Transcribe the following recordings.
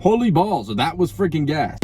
Holy balls, that was freaking gas.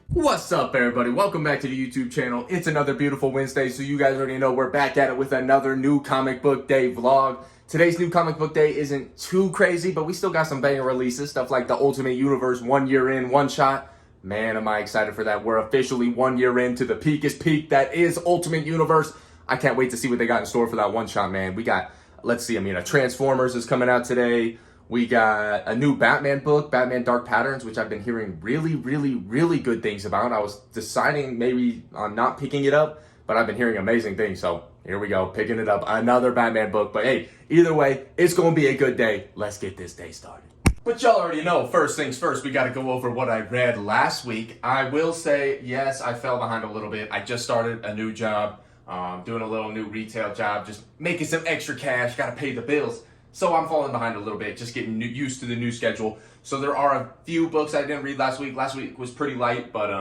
What's up, everybody? Welcome back to the YouTube channel. It's another beautiful Wednesday, so you guys already know we're back at it with another new comic book day vlog. Today's new comic book day isn't too crazy, but we still got some banger releases, stuff like the Ultimate Universe 1 year in, one shot. Man, am I excited for that. We're officially 1 year into the peakest peak that is Ultimate Universe. I can't wait to see what they got in store for that one shot, man. We got, let's see, a Transformers is coming out today. We got a new Batman book, Batman Dark Patterns, which I've been hearing really good things about. I was deciding maybe on not picking it up, but I've been hearing amazing things. So here we go, picking it up, another Batman book. But hey, either way, it's going to be a good day. Let's get this day started. But y'all already know, first things first, we got to go over what I read last week. I will say, yes, I fell behind a little bit. I just started a new job, doing a little new retail job, just making some extra cash, got to pay the bills. So I'm falling behind a little bit, just getting used to the new schedule. So there are a few books I didn't read last week. Last week was pretty light, but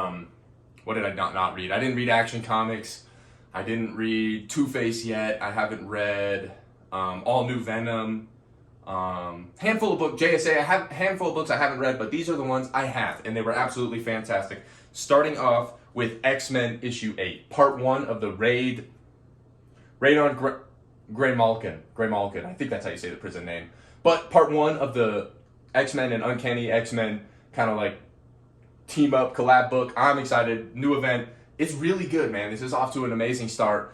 what did I not read? I didn't read Action Comics. I didn't read Two-Face yet. I haven't read All New Venom. Handful of books, JSA, I have handful of books I haven't read, but these are the ones I have, and they were absolutely fantastic. Starting off with X-Men issue 8, part 1 of the Raid on Graymalkin, I think that's how you say the prison name. But part 1 of the X-Men and Uncanny X-Men kind of like team up collab book. I'm excited. New event. It's really good, man. This is off to an amazing start.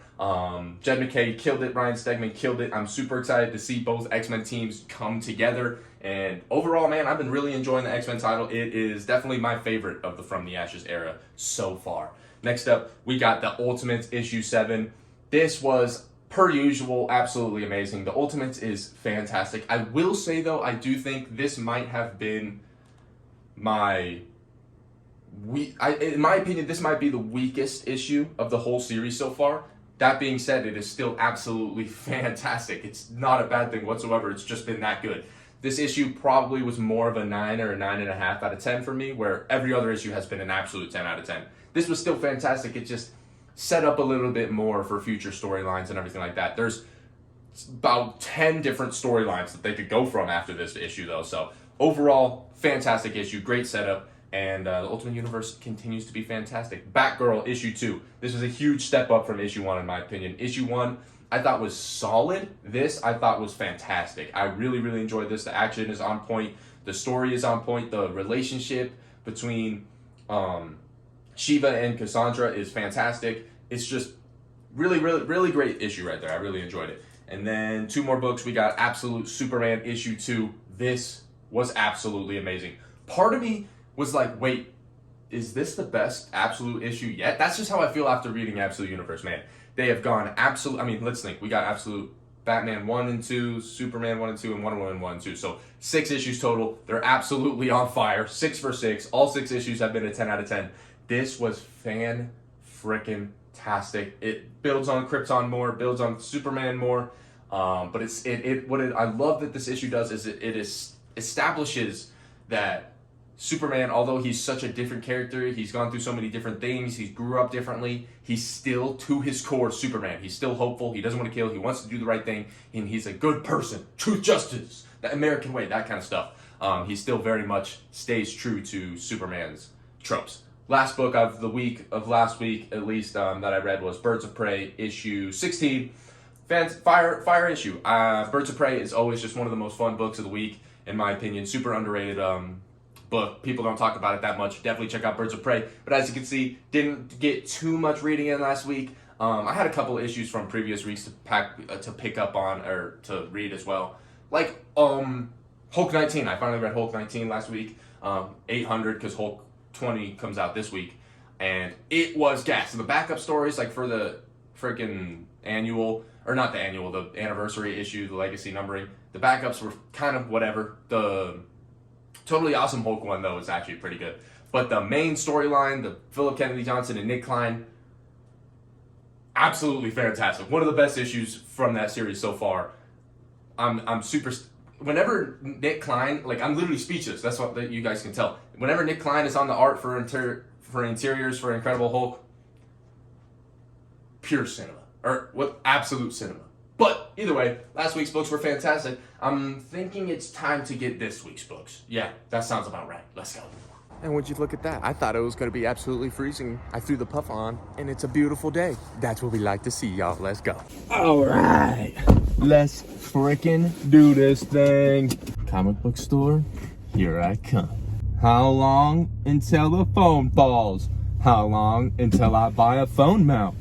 Jed MacKay killed it. Ryan Stegman killed it. I'm super excited to see both X-Men teams come together. And overall, man, I've been really enjoying the X-Men title. It is definitely my favorite of the From the Ashes era so far. Next up, we got the Ultimates issue 7. This was, per usual, absolutely amazing. The Ultimates is fantastic. I will say, though, I do think this might have been in my opinion, this might be the weakest issue of the whole series so far. That being said, it is still absolutely fantastic. It's not a bad thing whatsoever. It's just been that good. This issue probably was more of a 9 or a 9.5 out of 10 for me, where every other issue has been an absolute 10 out of 10. This was still fantastic. It just set up a little bit more for future storylines and everything like that. There's about 10 different storylines that they could go from after this issue, though. So overall, fantastic issue, great setup, and the Ultimate Universe continues to be fantastic. Batgirl issue 2. This was a huge step up from issue 1, in my opinion. Issue 1, I thought was solid. This, I thought was fantastic. I really enjoyed this. The action is on point. The story is on point. The relationship between Shiva and Cassandra is fantastic. It's just really great issue right there. I really enjoyed it. And then 2 more books. We got Absolute Superman issue 2. This was absolutely amazing. Part of me was like, wait, is this the best Absolute issue yet? That's just how I feel after reading Absolute Universe, man. They have gone absolute, let's think. We got Absolute Batman 1 and 2, Superman 1 and 2, and Wonder Woman 1 and 2. So 6 issues total. They're absolutely on fire. 6 for 6. All 6 issues have been a 10 out of 10. This was fan-frickin-tastic. It builds on Krypton more, builds on Superman more. But I love that this issue does is it establishes that Superman, although he's such a different character, he's gone through so many different things, he grew up differently, he's still, to his core, Superman. He's still hopeful, he doesn't want to kill, he wants to do the right thing, and he's a good person. Truth, justice, the American way, that kind of stuff. He still very much stays true to Superman's tropes. Last book of the week, of last week at least, that I read was Birds of Prey, issue 16. Fire issue. Birds of Prey is always just one of the most fun books of the week, in my opinion. Super underrated book. People don't talk about it that much. Definitely check out Birds of Prey. But as you can see, didn't get too much reading in last week. I had a couple of issues from previous weeks to pick up on, or to read as well. Like Hulk 19. I finally read Hulk 19 last week. 800, because Hulk 20 comes out this week. And it was gas. So the backup stories, like for the freaking annual, or not the annual, the anniversary issue, the legacy numbering, the backups were kind of whatever. The Totally Awesome Hulk one, though, is actually pretty good. But the main storyline, the Philip Kennedy Johnson and Nick Klein, absolutely fantastic. One of the best issues from that series so far. I'm super whenever Nick Klein, like I'm literally speechless. That's what that you guys can tell. Whenever Nick Klein is on the art for interiors for Incredible Hulk, pure cinema or what absolute cinema. But either way, last week's books were fantastic. I'm thinking it's time to get this week's books. Yeah, that sounds about right. Let's go. And would you look at that? I thought it was going to be absolutely freezing. I threw the puff on, and it's a beautiful day. That's what we like to see, y'all. Let's go. All right. Let's frickin' do this thing. Comic book store, here I come. How long until the phone falls? How long until I buy a phone mount?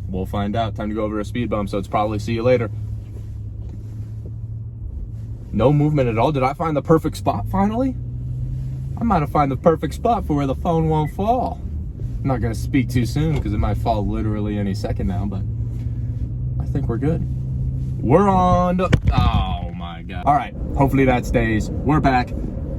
We'll find out. Time to go over a speed bump, so it's probably see you later. No movement at all. Did I find the perfect spot finally? I might have found the perfect spot for where the phone won't fall. I'm not going to speak too soon because it might fall literally any second now, but I think we're good. We're on. Oh my God. All right. Hopefully that stays. We're back.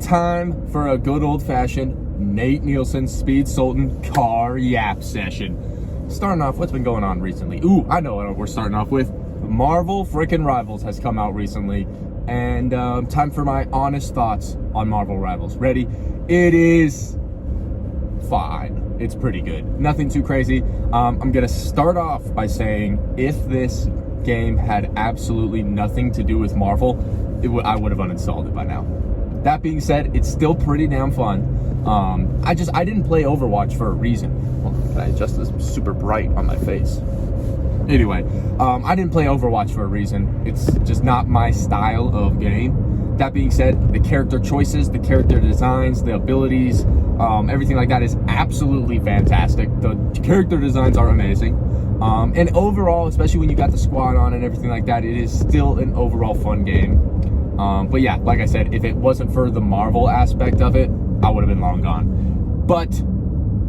Time for a good old-fashioned Nate Nielsen Speed Sultan car yap session. Starting off, what's been going on recently? Ooh, I know what we're starting off with. Marvel frickin' Rivals has come out recently. And time for my honest thoughts on Marvel Rivals. Ready? It is fine. It's pretty good. Nothing too crazy. I'm going to start off by saying if this game had absolutely nothing to do with Marvel, I would have uninstalled it by now. That being said, it's still pretty damn fun. I didn't play Overwatch for a reason. Well, can I adjust this? Super bright on my face. Anyway, I didn't play Overwatch for a reason. It's just not my style of game. That being said, the character choices, the character designs, the abilities, everything like that is absolutely fantastic. The character designs are amazing. And overall, especially when you got the squad on and everything like that, it is still an overall fun game. But yeah, like I said, if it wasn't for the Marvel aspect of it, I would have been long gone. But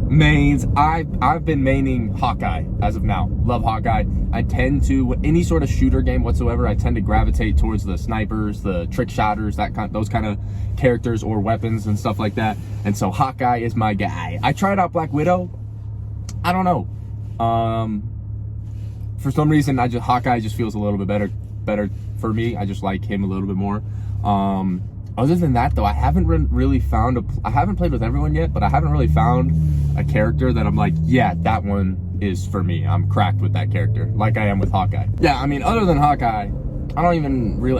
mains, I've been maining Hawkeye as of now. Love Hawkeye. I tend to, any sort of shooter game whatsoever, I tend to gravitate towards the snipers, the trick shotters, those kind of characters or weapons and stuff like that. And so Hawkeye is my guy. I tried out Black Widow. I don't know. For some reason, Hawkeye just feels a little bit better for me. I just like him a little bit more. Other than that, though, I haven't really found I haven't played with everyone yet, but I haven't really found a character that I'm like, yeah, that one is for me. I'm cracked with that character, like I am with Hawkeye. Yeah, I mean, other than Hawkeye, I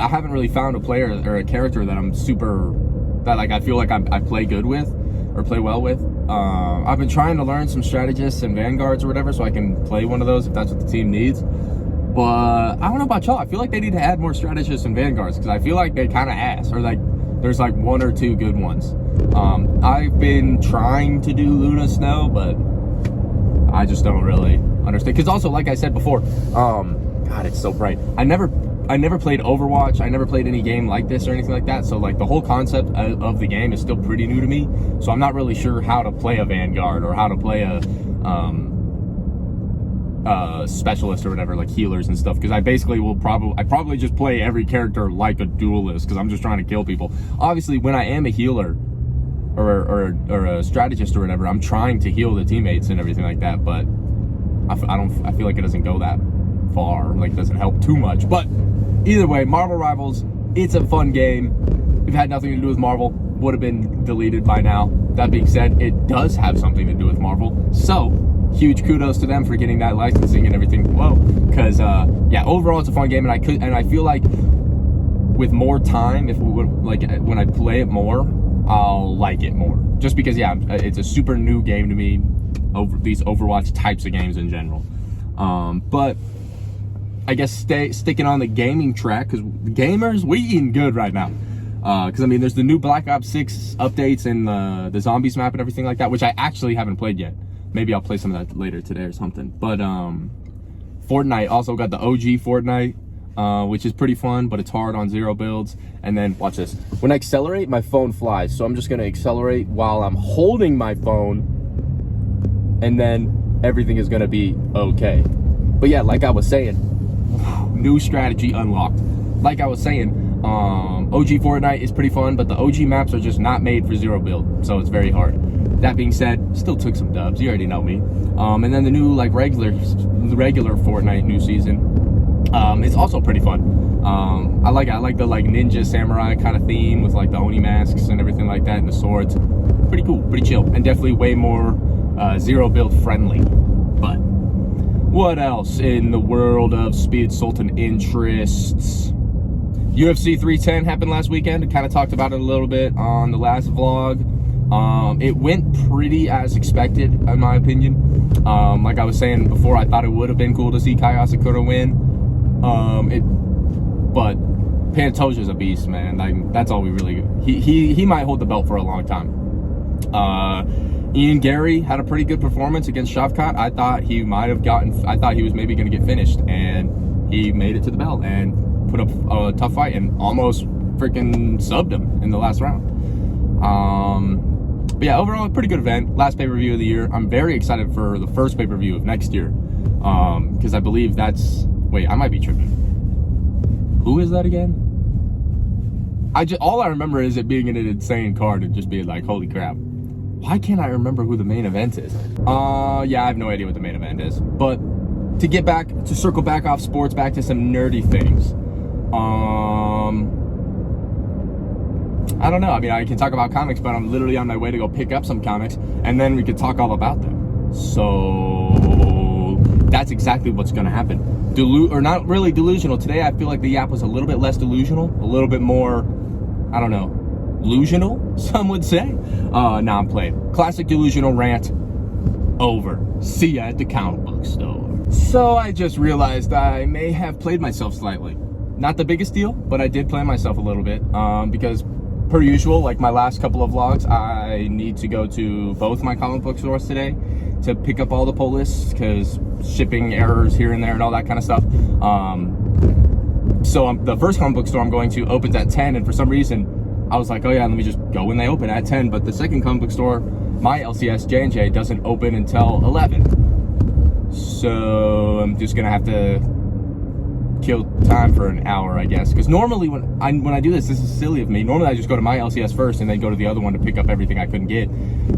haven't really found a player or a character that I feel like I play good with or play well with. I've been trying to learn some strategists and vanguards or whatever, so I can play one of those if that's what the team needs. But I don't know about y'all. I feel like they need to add more strategists and vanguards because I feel like they kind of ass, or like there's like one or two good ones. I've been trying to do Luna Snow, but I just don't really understand. Because also, like I said before, God, it's so bright. I never played Overwatch. I never played any game like this or anything like that. So like the whole concept of the game is still pretty new to me. So I'm not really sure how to play a Vanguard or how to play a specialist or whatever, like healers and stuff, because I basically probably just play every character like a duelist because I'm just trying to kill people. Obviously, when I am a healer or a strategist or whatever, I'm trying to heal the teammates and everything like that, but I feel like it doesn't go that far, like it doesn't help too much. But either way, Marvel Rivals, it's a fun game. If it had nothing to do with Marvel, would have been deleted by now. That being said, it does have something to do with Marvel, so huge kudos to them for getting that licensing and everything. Whoa, because yeah, overall it's a fun game, and I feel like with more time, when I play it more, I'll like it more. Just because, yeah, it's a super new game to me over these Overwatch types of games in general. But I guess sticking on the gaming track, because gamers, we eating good right now. Because I mean, there's the new Black Ops 6 updates and the zombies map and everything like that, which I actually haven't played yet. Maybe I'll play some of that later today or something. But Fortnite also got the OG Fortnite, which is pretty fun, but it's hard on zero builds. And then watch this. When I accelerate, my phone flies. So I'm just gonna accelerate while I'm holding my phone, and then everything is gonna be okay. But yeah, like I was saying, new strategy unlocked. Like I was saying, OG Fortnite is pretty fun, but the OG maps are just not made for zero build, so it's very hard. That being said, still took some dubs. You already know me. And then the new regular Fortnite new season, it's also pretty fun. I like the like ninja samurai kind of theme with like the Oni masks and everything like that and the swords. Pretty cool, pretty chill, and definitely way more zero build friendly. But what else in the world of Speed Sultan interests? UFC 310 happened last weekend. I kind of talked about it a little bit on the last vlog. It went pretty as expected, in my opinion. Like I was saying before, I thought it would have been cool to see Kai Asakura win. But Pantoja's a beast, man. Like, that's all we really. He might hold the belt for a long time. Ian Gary had a pretty good performance against Shavkat. I thought he was maybe going to get finished, and he made it to the belt and put up a tough fight and almost freaking subbed him in the last round. But yeah, overall, a pretty good event. Last pay-per-view of the year. I'm very excited for the first pay-per-view of next year, because I believe that's. Wait, I might be tripping. Who is that again? All I remember is it being an insane card and just being like, holy crap. Why can't I remember who the main event is? Yeah, I have no idea what the main event is. But to circle back off sports, back to some nerdy things. I don't know. I mean, I can talk about comics, but I'm literally on my way to go pick up some comics, and then we could talk all about them. So that's exactly what's going to happen. Or not really delusional. Today, I feel like the Yap was a little bit less delusional, a little bit more, I don't know, delusional, some would say. Nah, I'm playing. Classic delusional rant over. See ya at the comic book store. So I just realized I may have played myself slightly. Not the biggest deal, but I did play myself a little bit, because per usual, like my last couple of vlogs, I need to go to both my comic book stores today to pick up all the pull lists, because shipping errors here and there and all that kind of stuff. So the first comic book store I'm going to opens at 10, and for some reason I was like, oh yeah, let me just go when they open at 10. But the second comic book store, my LCS J&J, doesn't open until 11. So I'm just gonna have to kill time for an hour, I guess. Because normally when I do this is silly of me. Normally I just go to my LCS first and then go to the other one to pick up everything I couldn't get.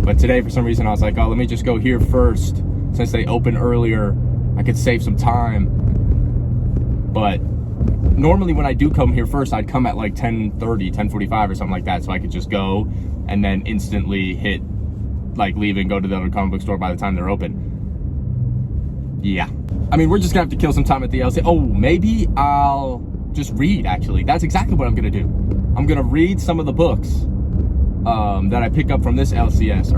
But today, for some reason, I was like, oh, let me just go here first. Since they open earlier, I could save some time. But normally when I do come here first, I'd come at like 10:30, 10:45 or something like that, so I could just go and then instantly hit, like, leave and go to the other comic book store by the time they're open. Yeah. I mean, we're just gonna have to kill some time at the LCS. Oh, maybe I'll just read, actually. That's exactly what I'm gonna do. I'm gonna read some of the books that I pick up from this LCS.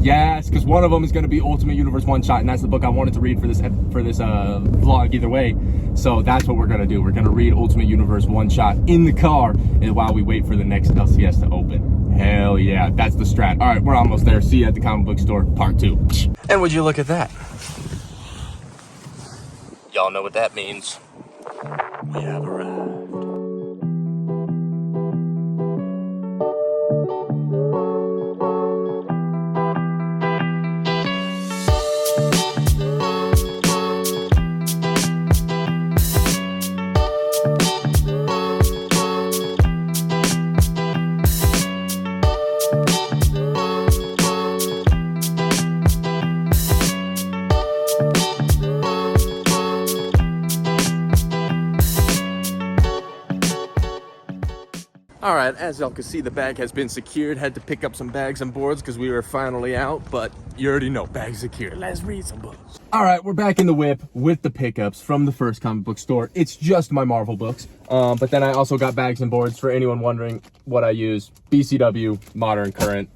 Yes, because one of them is gonna be Ultimate Universe One Shot, and that's the book I wanted to read for this vlog either way. So that's what we're gonna do. We're gonna read Ultimate Universe One Shot in the car and while we wait for the next LCS to open. Hell yeah, that's the strat. All right, we're almost there. See you at the comic book store, part 2. And would you look at that? Y'all know what that means. We have arrived. All right, as y'all can see, the bag has been secured. Had to pick up some bags and boards because we were finally out, but you already know, bag secured. Let's read some books. All right, we're back in the whip with the pickups from the first comic book store. It's just my Marvel books, but then I also got bags and boards for anyone wondering what I use. BCW, Modern Current,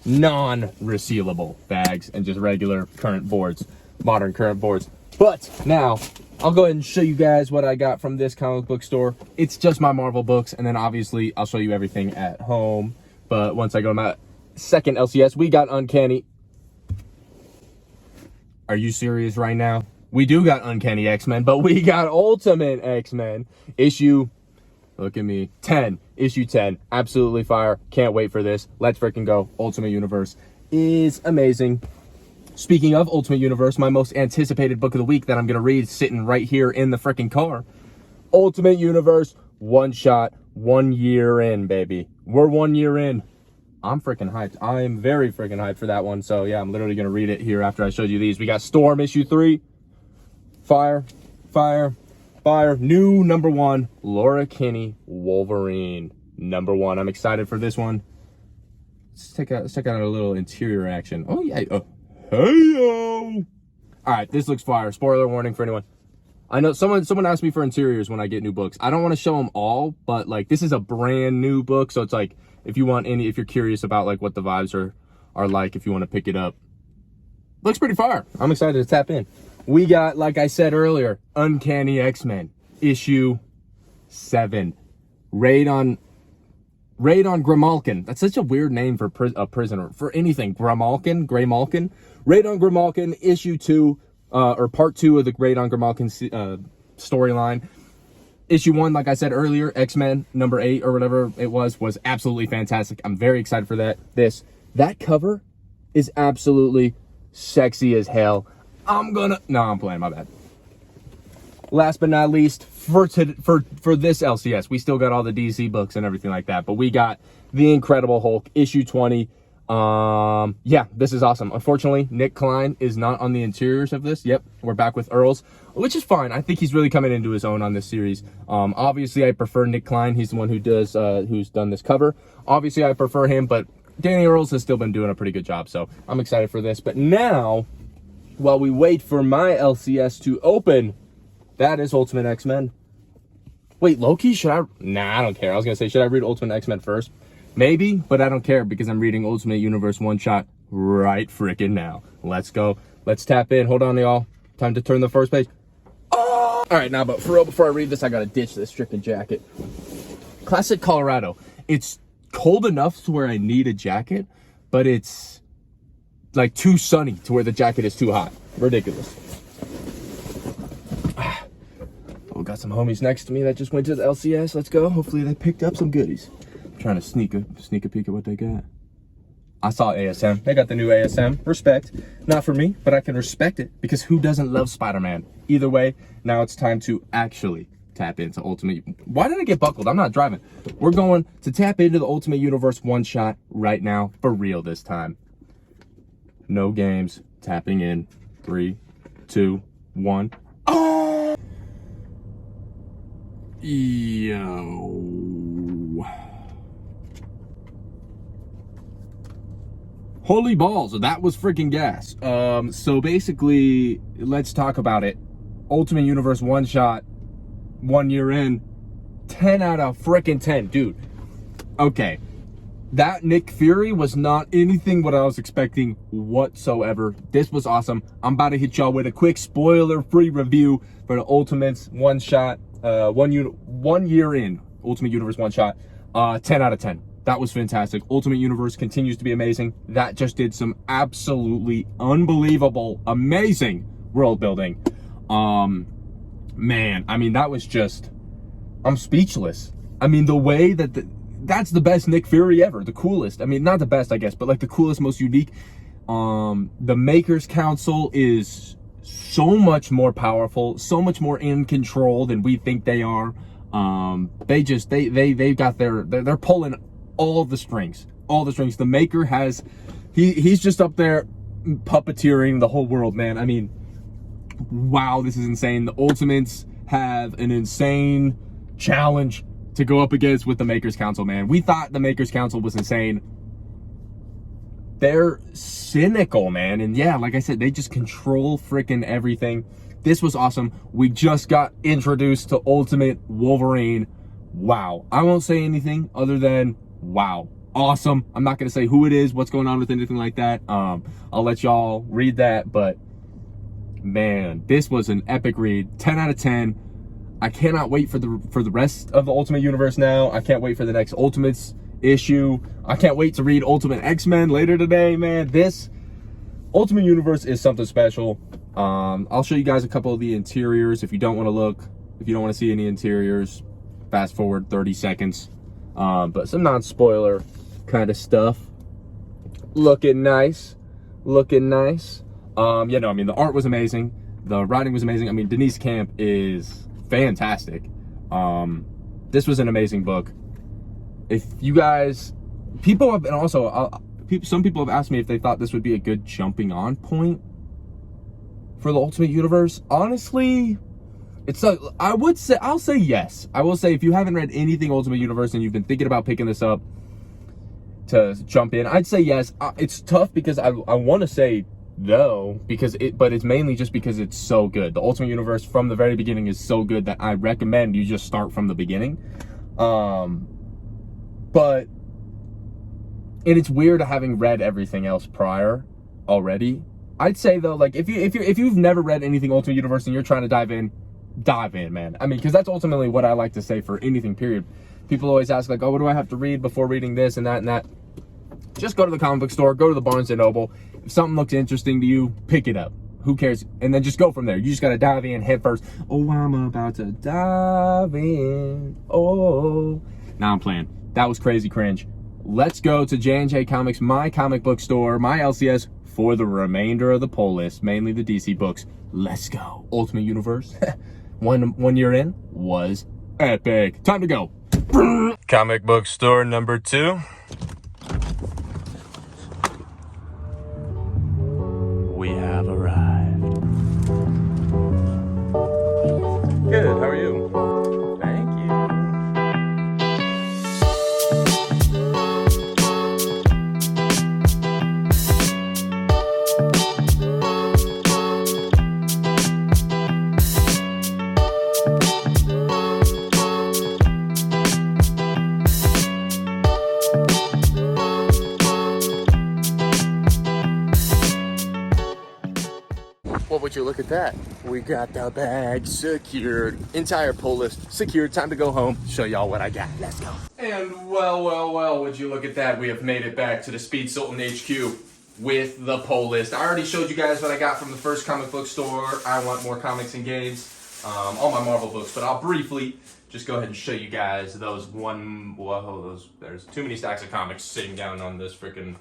non-resealable bags, and just regular current boards, Modern Current boards. But now, I'll go ahead and show you guys what I got from this comic book store. It's just my Marvel books, and then obviously I'll show you everything at home. But once I go to my second LCS, we got Uncanny. Are you serious right now? We do got Uncanny X-Men, but we got Ultimate X-Men. Issue, look at me, 10. Issue 10. Absolutely fire. Can't wait for this. Let's freaking go. Ultimate Universe is amazing. Speaking of Ultimate Universe, my most anticipated book of the week that I'm going to read sitting right here in the freaking car. Ultimate Universe, One Shot, 1 year in, baby. We're 1 year in. I'm freaking hyped. I am very freaking hyped for that one. So yeah, I'm literally going to read it here after I showed you these. We got Storm issue 3. Fire, fire, fire. New #1, Laura Kinney, Wolverine. #1. I'm excited for this one. Let's check out a little interior action. Oh yeah. Hey-yo. All right, this looks fire. Spoiler warning for anyone. I know someone asked me for interiors when I get new books. I don't want to show them all, but like this is a brand new book, so it's like if you're curious about like what the vibes are like, if you want to pick it up, looks pretty fire. I'm excited to tap in. We got, like I said earlier, Uncanny X-Men issue 7. Raid on Grimalkin. That's such a weird name for a prisoner for anything. Graymalkin. Raid on Grimalkin issue 2. Or part 2 of the Raid on Grimalkin storyline. Issue 1, like I said earlier, X-Men number 8 or whatever it was absolutely fantastic. I'm very excited for that. That cover is absolutely sexy as hell. I'm playing, my bad. Last but not least, for this LCS, we still got all the DC books and everything like that, but we got The Incredible Hulk issue 20. Yeah, this is awesome. Unfortunately, Nick Klein is not on the interiors of this. Yep, we're back with Earls, which is fine. I think he's really coming into his own on this series. Obviously I prefer Nick Klein. He's the one who's done this cover. Obviously I prefer him, but Danny Earls has still been doing a pretty good job, so I'm excited for this. But now, while we wait for my LCS to open, that is Ultimate X-Men. Wait, Loki? Nah, I don't care. I was gonna say, should I read Ultimate X-Men first? Maybe, but I don't care because I'm reading Ultimate Universe one-shot right freaking now. Let's go. Let's tap in. Hold on, y'all. Time to turn the first page. Oh! All right, now, but for real, before I read this, I gotta ditch this freaking jacket. Classic Colorado. It's cold enough to where I need a jacket, but it's like too sunny to where the jacket is too hot. Ridiculous. Oh, got some homies next to me that just went to the LCS. Let's go. Hopefully they picked up some goodies. Trying to sneak a peek at what they got. I saw ASM. They got the new ASM. Respect. Not for me, but I can respect it because who doesn't love Spider-Man? Either way, now it's time to actually tap into Ultimate. Why did I get buckled? I'm not driving. We're going to tap into the Ultimate Universe one-shot right now, for real this time. No games. Tapping in. 3, 2, 1. Oh! Yo. Holy balls, that was freaking gas. So basically, let's talk about it. Ultimate Universe one shot, 1 year in, 10 out of freaking 10, dude. Okay, that Nick Fury was not anything what I was expecting whatsoever. This was awesome. I'm about to hit y'all with a quick spoiler-free review for the Ultimates one shot, 1 year in, Ultimate Universe one shot, 10 out of 10. That was fantastic. Ultimate Universe continues to be amazing. That just did some absolutely unbelievable, amazing world building. Man, I mean, that was just, I'm speechless. I mean, the way that that's the best Nick Fury ever, the coolest. I mean, not the best, I guess, but like the coolest, most unique. The Makers Council is so much more powerful, so much more in control than we think they are. They've got they're pulling all the strings. The Maker has, he's just up there puppeteering the whole world, man. I mean, wow, this is insane. The Ultimates have an insane challenge to go up against with the Makers Council, man. We thought the Makers Council was insane. They're cynical, man. And yeah, like I said, they just control freaking everything. This was awesome. We just got introduced to Ultimate Wolverine. Wow. I won't say anything other than wow. Awesome. I'm not going to say who it is, what's going on with anything like that. I'll let y'all read that, but man, this was an epic read. 10 out of 10. I cannot wait for the rest of the Ultimate Universe now. I can't wait for the next Ultimates issue. I can't wait to read Ultimate X-Men later today, man. This Ultimate Universe is something special. I'll show you guys a couple of the interiors. If you don't want to look, if you don't want to see any interiors, fast forward 30 seconds. But some non-spoiler kind of stuff. Looking nice. Looking nice. Yeah, no, I mean, the art was amazing. The writing was amazing. I mean, Denise Camp is fantastic. This was an amazing book. If you guys, people have, and also, some people have asked me if they thought this would be a good jumping on point for the Ultimate Universe. Honestly, It's I'll say yes. I will say if you haven't read anything Ultimate Universe and you've been thinking about picking this up to jump in, I'd say yes. It's tough because I want to say no, but it's mainly just because it's so good. The Ultimate Universe from the very beginning is so good that I recommend you just start from the beginning. But it's weird having read everything else prior already. I'd say though, like if you've never read anything Ultimate Universe and you're trying to dive in, man. I mean, because that's ultimately what I like to say for anything, period. People always ask, like, oh, what do I have to read before reading this and that and that? Just go to the comic book store, go to the Barnes & Noble. If something looks interesting to you, pick it up. Who cares? And then just go from there. You just got to dive in head first. Oh, I'm about to dive in. Oh. Nah, I'm playing. That was crazy cringe. Let's go to J&J Comics, my comic book store, my LCS, for the remainder of the poll list, mainly the DC books. Let's go. Ultimate Universe. One year in was epic. Time to go. Comic book store number 2. We have arrived. Good, how are you? Thank you. What would you look at that? We got the bag secured. Entire pull list secured. Time to go home. Show y'all what I got. Let's go. And well, would you look at that? We have made it back to the Speed Sultan HQ with the pull list. I already showed you guys what I got from the first comic book store. I Want More Comics and Games. All my Marvel books, but I'll briefly just go ahead and show you guys there's too many stacks of comics sitting down on this freaking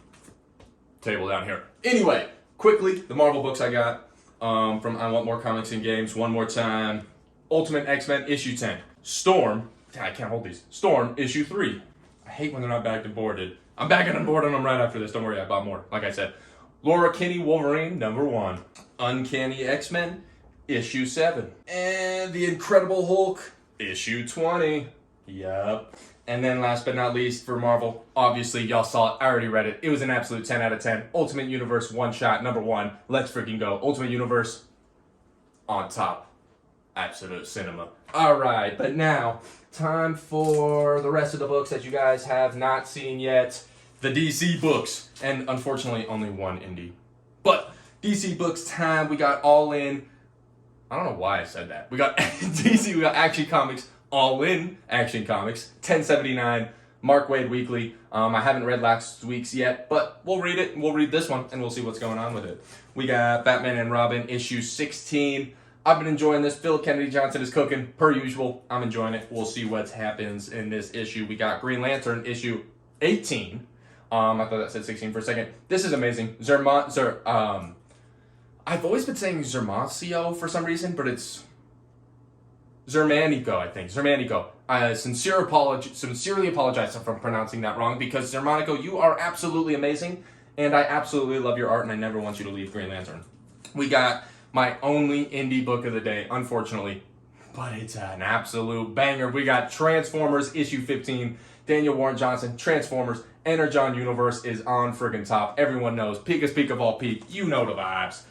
table down here. Anyway, quickly, the Marvel books I got. From I Want More Comics and Games, one more time. Ultimate X-Men issue 10. Storm, I can't hold these. Storm issue 3. I hate when they're not bagged and boarded. I'm bagging and boarding them right after this. Don't worry, I bought more. Like I said, Laura Kinney Wolverine number 1. Uncanny X-Men issue 7. And The Incredible Hulk issue 20. Yup. And then last but not least for Marvel, obviously y'all saw it, I already read it. It was an absolute 10 out of 10. Ultimate Universe one shot, number 1. Let's freaking go. Ultimate Universe on top. Absolute cinema. Alright, but now, time for the rest of the books that you guys have not seen yet. The DC books. And unfortunately, only one indie. But DC books time, we got All In. I don't know why I said that. We got DC, we got Action Comics. All In Action Comics, 1079, Mark Waid Weekly. I haven't read last week's yet, but we'll read it. We'll read this one, and we'll see what's going on with it. We got Batman and Robin, issue 16. I've been enjoying this. Phil Kennedy Johnson is cooking, per usual. I'm enjoying it. We'll see what happens in this issue. We got Green Lantern, issue 18. I thought that said 16 for a second. This is amazing. I've always been saying Zermacio for some reason, but it's Zermanico, I think. Zermanico. I sincerely apologize if I'm pronouncing that wrong, because Zermanico, you are absolutely amazing, and I absolutely love your art, and I never want you to leave Green Lantern. We got my only indie book of the day, unfortunately, but it's an absolute banger. We got Transformers, issue 15. Daniel Warren Johnson, Transformers, Energon Universe is on friggin' top. Everyone knows. Peak of all peak. You know the vibes.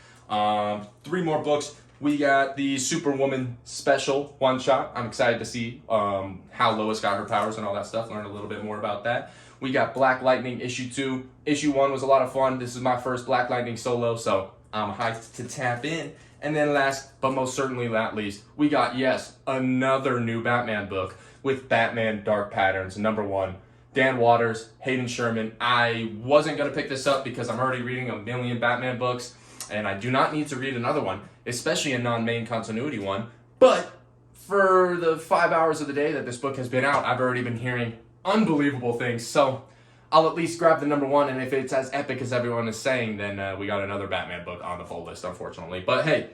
3 more books. We got the Superwoman special one-shot. I'm excited to see how Lois got her powers and all that stuff. Learn a little bit more about that. We got Black Lightning issue 2. Issue 1 was a lot of fun. This is my first Black Lightning solo, so I'm hyped to tap in. And then last, but most certainly not least, we got, yes, another new Batman book with Batman Dark Patterns, number 1. Dan Watters, Hayden Sherman. I wasn't going to pick this up because I'm already reading a million Batman books, and I do not need to read another one, especially a non-main continuity one. But for the 5 hours of the day that this book has been out, I've already been hearing unbelievable things. So I'll at least grab the number 1, and if it's as epic as everyone is saying, then we got another Batman book on the full list, unfortunately. But hey,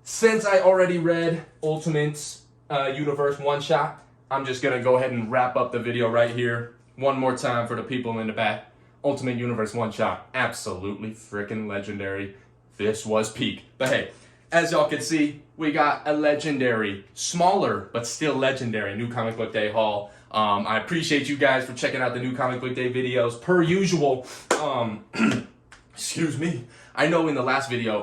since I already read Ultimate Universe one shot, I'm just going to go ahead and wrap up the video right here. One more time for the people in the back. Ultimate Universe one shot. Absolutely freaking legendary. This was peak. But hey, as y'all can see, we got a legendary, smaller but still legendary new comic book day haul. I appreciate you guys for checking out the new comic book day videos per usual. Excuse me. I know in the last video,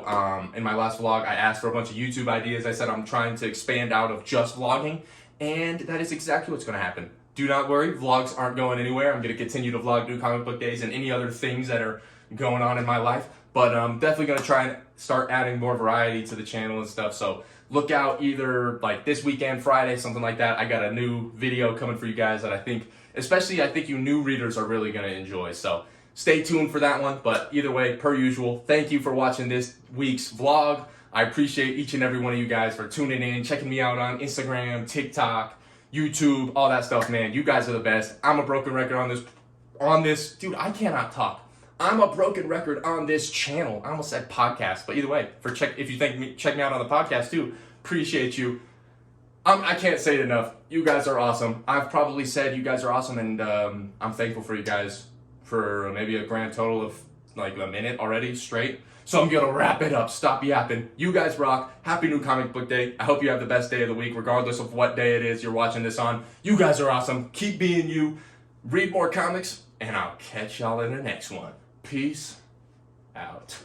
in my last vlog, I asked for a bunch of YouTube ideas. I said I'm trying to expand out of just vlogging, and that is exactly what's going to happen. Do not worry, vlogs aren't going anywhere. I'm going to continue to vlog new comic book days and any other things that are going on in my life, but I'm definitely going to try and start adding more variety to the channel and stuff. So look out either like this weekend, Friday, something like that. I got a new video coming for you guys that I think you new readers are really going to enjoy. So stay tuned for that one. But either way, per usual, thank you for watching this week's vlog. I appreciate each and every one of you guys for tuning in, checking me out on Instagram, TikTok, YouTube, all that stuff, man. You guys are the best. I'm a broken record on this. Dude, I cannot talk. I'm a broken record on this channel. I almost said podcast, but either way, if you check me out on the podcast too, appreciate you. I can't say it enough. You guys are awesome. I've probably said you guys are awesome, and I'm thankful for you guys for maybe a grand total of like a minute already straight. So I'm gonna wrap it up. Stop yapping. You guys rock. Happy new comic book day. I hope you have the best day of the week, regardless of what day it is you're watching this on. You guys are awesome. Keep being you. Read more comics, and I'll catch y'all in the next one. Peace out.